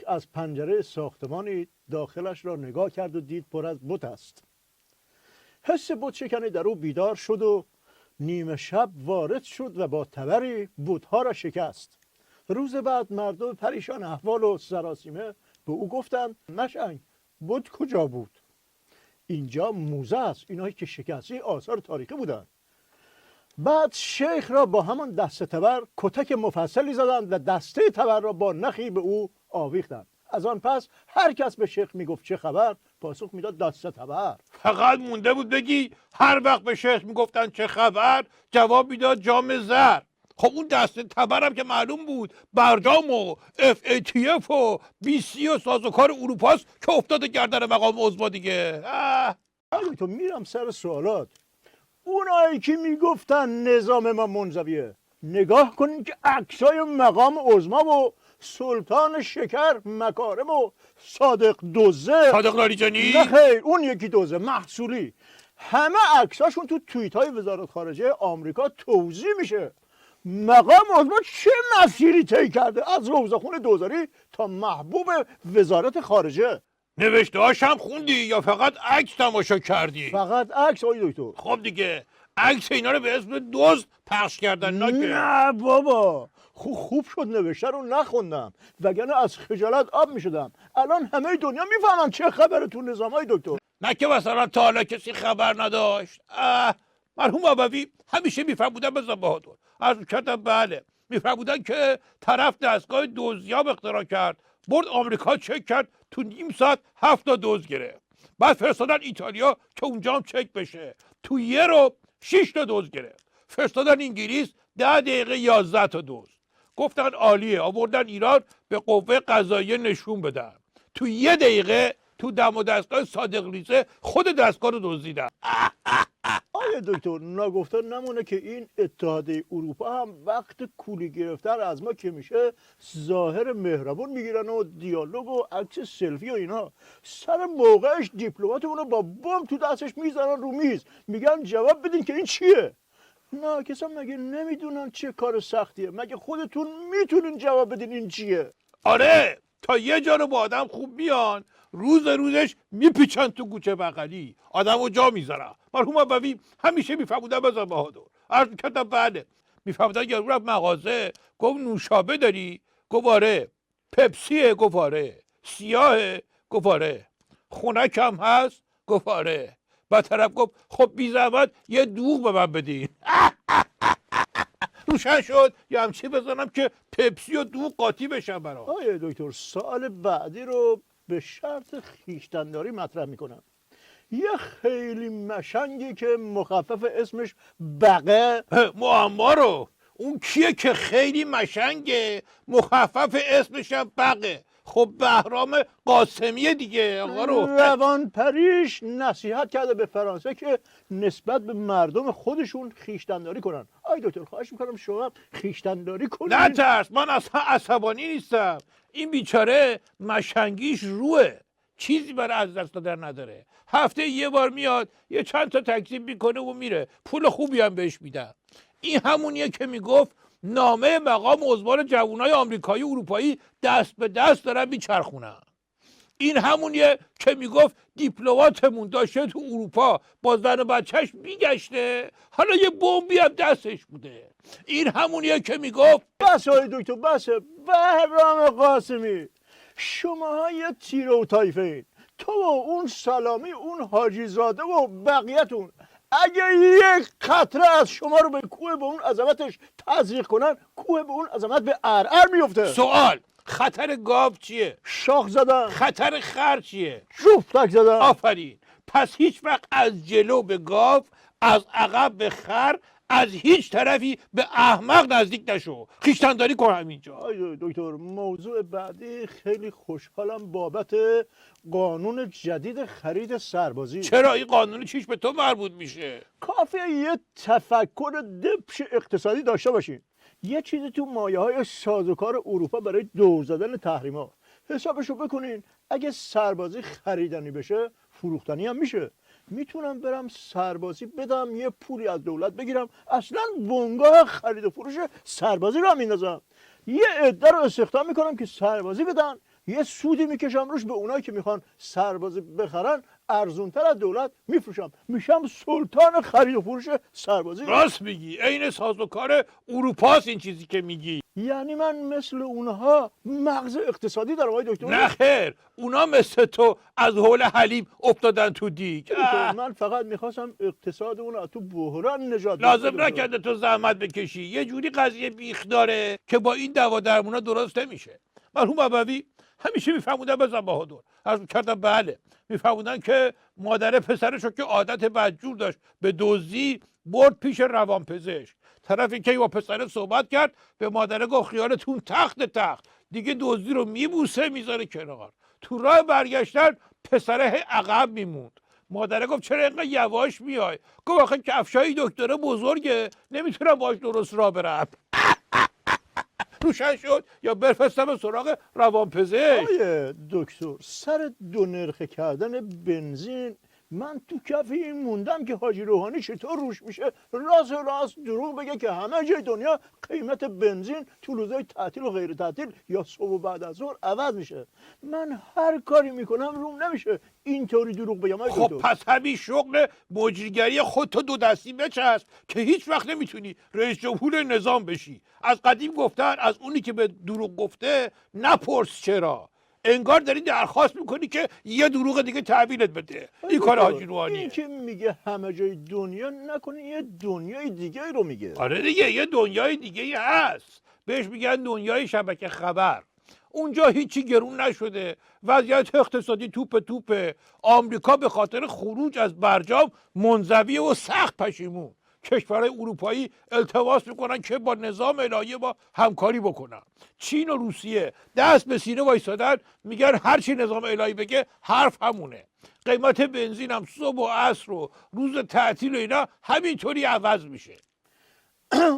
از پنجره ساختمانی داخلش را نگاه کرد و دید پر از بت است. حس بت شکنی در او بیدار شد و نیمه شب وارد شد و با تبری بتها را شکست. روز بعد مردم پریشان احوال و سراسیمه به او گفتند مشنگ بت کجا بود؟ اینجا موزه است، اینایی که شکستی آثار تاریخی بودند. بعد شیخ را با همان دسته تبر کتک مفصلی زدند و دسته تبر را با نخی به او آویختند. از آن پس هر کس به شیخ میگفت چه خبر پاسخ میداد دسته تبر. فقط مونده بود بگی هر وقت به شیخ میگفتن چه خبر جواب میداد جام زر. خب اون دسته تبرم که معلوم بود برجام و FATF و BC و سازوکار اروپاست که افتاده گردن مقام عظما دیگه. تو میرم سر سوالات. اونایی که میگفتن نظام ما منزویه، نگاه کنین که عکسای مقام عظما و سلطان شکر مکارم و صادق دوزه، صادق لاریجانی؟ نه خیر، اون یکی دوزه محصولی، همه عکساشون تو توییت های وزارت خارجه آمریکا توضیح میشه مقام عظما چه مسیری طی کرده از روضه‌خون دوزاری تا محبوب وزارت خارجه. نوشته هاشم خوندی یا فقط عکس تماشا کردی؟ فقط عکس آقای دکتر. خب دیگه عکس اینا رو به اسم دزد پخش کردن نه بابا، خوب شد نوشته رو نخوندم وگرنه از خجالت آب میشدم. الان همه دنیا میفهمن چه خبره تو نظام های دکتر. نه که مثلا تا حالا کسی خبر نداشت. مرحوم ابوی همیشه میفرمودن بزن بهادر عرض کردم بله میفرمودن که طرف دستگاه دزدیاب اختراع کرد، برد آمریکا چک کرد تو نیم ساعت 7 تا دزد گرفت. بعد فرستادن ایتالیا که اونجا هم چک بشه، تو یه رو 6 تا دزد گرفت. فرستادن انگلیس 10 دقیقه 11 تا دزد. گفتن عالیه، آوردن ایران به قوه قضاییه نشون بدن. تو 1 دقیقه تو دم و دستگاه صادق لیزه خود دستگاه رو دزدیدن. آیا دکتر نگفته نمونه که این اتحادیه اروپا هم وقت کولی گرفتن از ما که میشه ظاهر مهربون میگیرن و دیالوگ و عکس سلفی و اینا، سر موقعش دیپلماتمون رو با بم تو دستش میزنن رو میز میگن جواب بدین که این چیه؟ نه کسا مگه نمیدونن چه کار سختیه؟ مگه خودتون میتونین جواب بدین این چیه؟ آره، تا یه جا رو با آدم خوب بیان روزش میپیچن تو کوچه بغلی، آدم رو جا میذارن. مرحوم ابوی همیشه میفرمودن بزن بهادر عرض کردم بله. میفرمودن یارو رفت مغازه گفت نوشابه داری؟ گفت آره. پپسیه؟ گفت آره. سیاهه؟ گفت آره. خنک هم هست؟ گفت آره. بعد طرف گفت خب بی زحمت یه دوغ به من بدین. روشن شد یه همچی بزنم که پپسی و دوغ قاطی بشن برام. آیا دکتر سوال بعدی رو به شرط خویشتن‌داری مطرح میکنم. یه خیلی مشنگی که مخفف اسمش بقه. معما رو اون کیه که خیلی مشنگه مخفف اسمش هم بقه؟ خب بهرام قاسمیه دیگه. آقا رو روان پریش نصیحت کرده به فرانسه که نسبت به مردم خودشون خویشتن‌داری کنن. آی دکتر خواهش میکنم شما خویشتن‌داری کنید. نه ترس، من اصلا عصبانی نیستم. این بیچاره مشنگیش روه، چیزی برای از دست دادن نداره. هفته یه بار میاد یه چند تا تکذیب میکنه و میره، پول خوبی هم بهش میدن. این همونیه که میگفت نامه مقام عظما جوانای آمریکایی و اروپایی دست به دست دارن میچرخونن. این همونیه که میگفت دیپلماتمون داشته تو اروپا با زن و بچهش میگشته، حالا یه بمبی هم دستش بوده. این همونیه که میگفت بس آی دکتر بس. بهرام قاسمی شما یه تیره و طایفه اید. تو و اون سلامی اون حاجی زاده و بقیه‌تون اگه یک قطره از شما رو به کوه به اون عظمتش تزریق کنن، کوه به اون عظمت به ارعر میفته. سوال خطر گاو چیه؟ شاخ زدن. خطر خر چیه؟ جفتک زدن. آفرین. پس هیچ وقت از جلو به گاو، از عقب به خر، از هیچ طرفی به احمق نزدیک نشو. خویشتن‌داری کن همینجا. آی دکتر موضوع بعدی خیلی خوشحالم بابت قانون جدید خرید سربازی. چرا این قانون چیش به تو مربوط میشه؟ کافیه یه تفکر دبش اقتصادی داشته باشین. یه چیزی تو مایه های سازوکار اروپا برای دور زدن تحریما حسابشو بکنین. اگه سربازی خریدنی بشه فروختنی هم میشه. میتونم برم سربازی بدم یه پولی از دولت بگیرم اصلا بنگاه خرید و فروش سربازی رو هم میندازم. یه عده رو استخدام میکنم که سربازی بدن، یه سودی میکشم روش، به اونایی که میخوان سربازی بخرن ارزونتر از دولت میفروشم، میشم سلطان خرید و فروش سربازی. راست میگی، عین سازوکار اروپاست این چیزی که میگی. یعنی من مثل اونها مغز اقتصادی دارم آقای دکتر؟ نه خیر، اونا مثل تو از حول حلیم افتادن تو دیگ. من فقط میخواستم اقتصاد اون از تو بحران نجات بدم. لازم نکرده تو زحمت بکشی، یه جوری قضیه بیخ داره که با این دوا درمونا درست نمیشه. مرحوم ابوی همیشه میفهموندن بزن بهادر، عرض کردم بله، میفهموندن که مادر پسرشو که عادت بدجور داشت به دزدی برد پیش روانپزشک. طرفی که با پسر صحبت کرد به مادره گفت خیالتون تخت دیگه دزدی رو میبوسه میذاره کنار. تو راه برگشتن پسره عقب میموند. مادره گفت چرا اینقدر یواش میای؟ گفت آخه کفشای دکتره بزرگه نمیتونم باش درست راه برم. روشن شد یا برفستم سراغ روانپزشک. آقای دکتر، سر دو نرخه کردن بنزین من تو کف این موندم که حاجی روحانی چطور روش میشه راست دروغ بگه که همه جای دنیا قیمت بنزین تو روزای تعطیل و غیر تعطیل یا صبح و بعد از ظهر عوض میشه. من هر کاری میکنم روم نمیشه اینطوری دروغ بگم. خب پس همین شغل مجریگری خودتو دو دستی بچسب که هیچ وقت نمیتونی رئیس جمهور نظام بشی. از قدیم گفتن از اونی که به دروغ گفته نپرس چرا. انگار داری درخواست میکنی که یه دروغ دیگه تحویلت بده. این کار حاجی روحانیه. این که میگه همه جای دنیا نکنه یه دنیای دیگه رو میگه. آره دیگه، یه دنیای دیگه هست بهش میگن دنیای شبکه خبر. اونجا هیچی گرون نشده، وضعیت اقتصادی توپه. آمریکا به خاطر خروج از برجام منزوی و سخت پشیمون. کشورهای اروپایی التماس میکنن که با نظام الهی با همکاری بکنن. چین و روسیه دست به سینه وایسادن، میگن هرچی نظام الهی بگه حرف همونه. قیمت بنزین هم صبح و عصر و روز تعطیل و اینا همینطوری عوض میشه.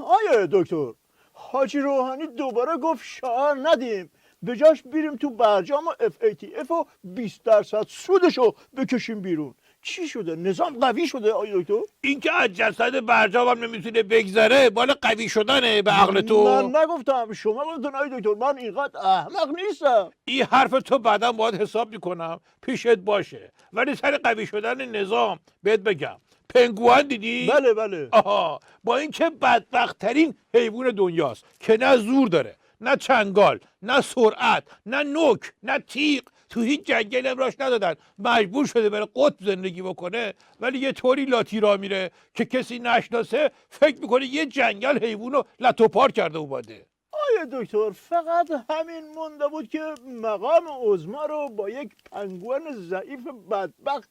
آیا دکتر، حاجی روحانی دوباره گفت شعار ندیم، به جاش بریم تو برجام و FATF و 20% سودشو بکشیم بیرون. چی شده؟ نظام قوی شده آقای دکتر؟ این که از جسد برجام هم نمیتونه بگذره بالا قوی شدنه به عقل تو. من نگفتم، شما گفتن آقای دکتر. من اینقدر احمق نیستم. این حرف تو بعدا باید حساب میکنم پیشت باشه. ولی سر قوی شدن نظام بهت بگم، پنگوان دیدی؟ بله. آها، با اینکه بدبخت ترین حیوان دنیاست که نه زور داره، نه چنگال، نه سرعت، نه نوک، نه تیغ، تو هیچ جنگل هم راش ندادن، مجبور شده بره قطب زندگی بکنه، ولی یه طوری لاتی را میره که کسی نشناسه فکر میکنه یه جنگل حیوانو لتو پار کرده اومده. آیا دکتر، فقط همین مونده بود که مقام عظما رو با یک پنگوان ضعیف بدبخت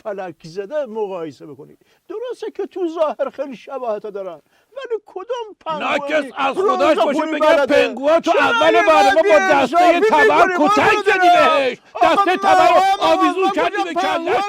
فلک زده مقایسه بکنید. درسته که تو ظاهر خیلی شباهت دارن، ولی کدوم پنگوانی ناکس از خداش باشه بگه پنگوان تو اول برنامه با دسته تبر کتک زدی بهش، دسته تبر رو آویزون کردی به کلش.